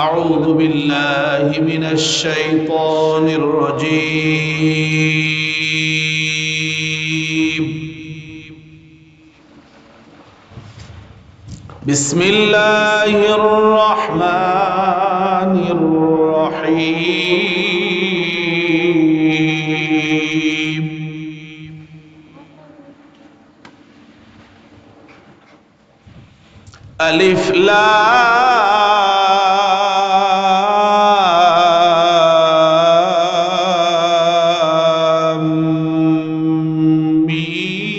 أعوذ بالله من الشيطان الرجيم. بسم الله الرحمن الرحيم. ألف لام ميم.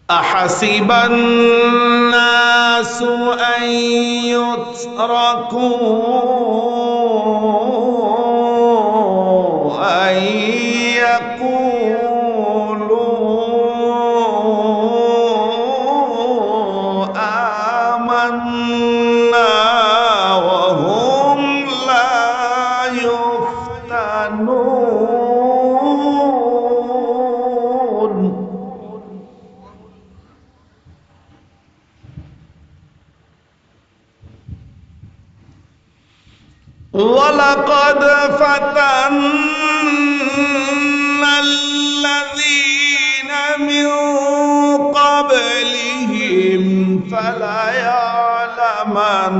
أحسب الناس أن يتركوا أن يقولوا آمنا وهم لا يفتنون. ولقد فتنا الذين من قبلهم فليعلمن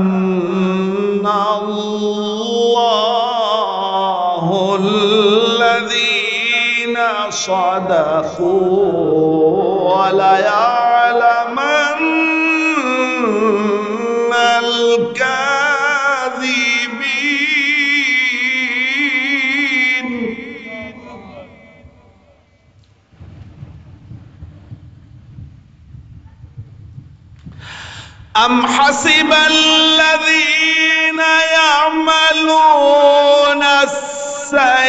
الله الذين صدقوا وليعلمن الكاذبين. أم حسب الذين يعملون السيئات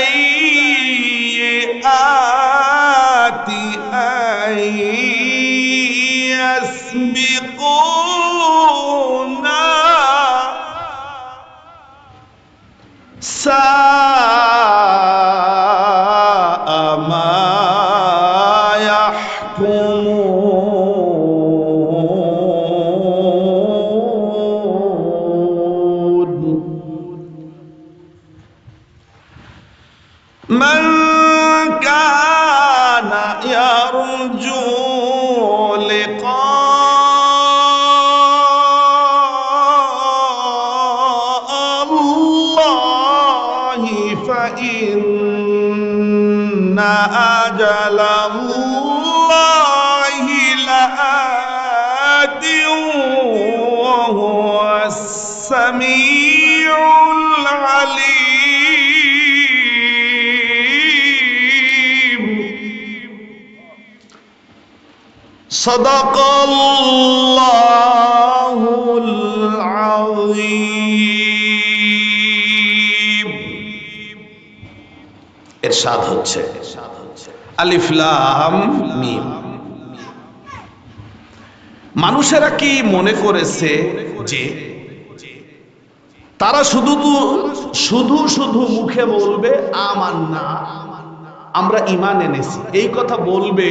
أن يسبقونا ساء ما يحكمون. من كان يرجو لقاء الله فإن أجل الله لآت وهو السميع العليم. صدق الله العظيم. ইরশাদ হচ্ছে আলিফ লাম মিম। মানুষেরা কি মনে করেছে যে তারা শুধু শুধু মুখে বলবে আমান্না, আমরা ঈমান এনেছি, এই কথা বলবে,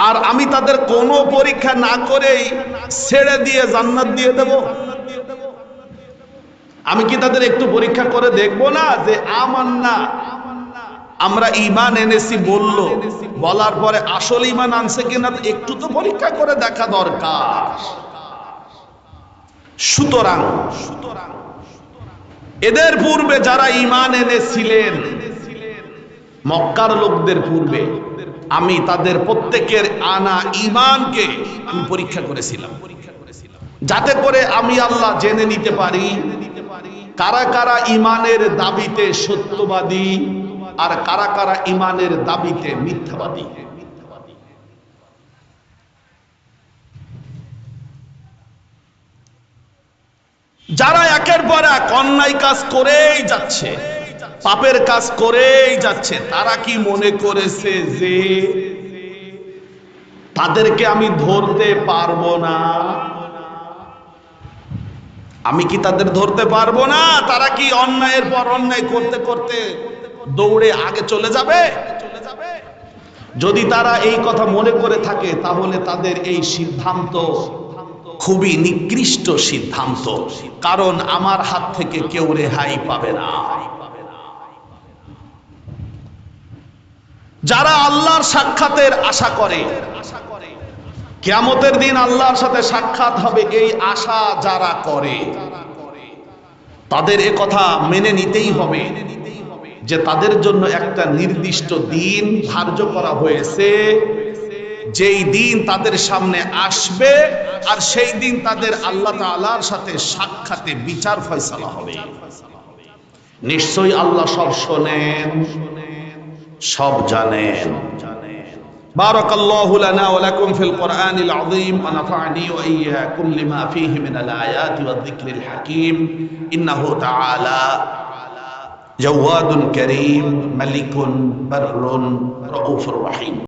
আর আমি তাদের কোনো পরীক্ষা না করেই ছেড়ে দিয়ে জান্নাত দিয়ে দেব? আমি কি তাদের একটু পরীক্ষা করে দেখবো না যে আমান্না, আমরা ঈমান এনেছি বললো, বলার পরে আসল ঈমান আনছে কিনা একটু তো পরীক্ষা করে দেখা দরকার। সুতরাং এদের পূর্বে যারা ঈমান এনেছিলেন, মক্কার লোকদের পূর্বে, আমি তাদের প্রত্যেকের আনা ঈমানকে আমি পরীক্ষা করেছিলাম, যাতে করে আমি আল্লাহ জেনে নিতে পারি কারা কারা ঈমানের দাবিতে সত্যবাদী আর কারা কারা ঈমানের দাবিতে মিথ্যাবাদী। যারা একের পর এক অন্যায় কাজ করেই যাচ্ছে, পাপের কাজ করেই যাচ্ছে, তারা কি মনে করেছে যে তাদেরকে আমি ধরতে পারবো না? আমি কি তাদের ধরতে পারবো না? তারা কি অন্যায়ের পর অন্যায় করতে করতে দৌড়ে আগে চলে যাবে? যদি তারা এই কথা মনে করে থাকে তাহলে তাদের এই সিদ্ধান্ত খুবই নিকৃষ্ট সিদ্ধান্ত, কারণ আমার হাত থেকে কেউ রেহাই পাবে না। যারা আল্লাহর সাক্ষাতের আশা করে, কিয়ামতের দিন আল্লাহর সাথে সাক্ষাৎ হবে এই আশা যারা করে, তাদের এ কথা মেনে নিতেই হবে যে তাদের জন্য একটা নির্দিষ্ট দিন ধার্য করা হয়েছে, যেই দিন তাদের সামনে আসবে আর সেই দিন তাদের আল্লাহ তাআলার সাথে সাক্ষাতে বিচার ফয়সালা হবে। নিশ্চয়ই আল্লাহ সব শোনেন, সব জানেন। বারাকাল্লাহু লানা ওয়া লাকুম ফিল কোরআনিল আযীম ওয়া নাফা'নি ওয়া ইয়্যাকুম লিমা ফীহি মিনাল আয়াতি ওয়ায যিকরিল হাকীম। ইন্নাহু তাআলা জাওয়াদুন কারীম মালিকুন বাররুন রাউফুর রহিম।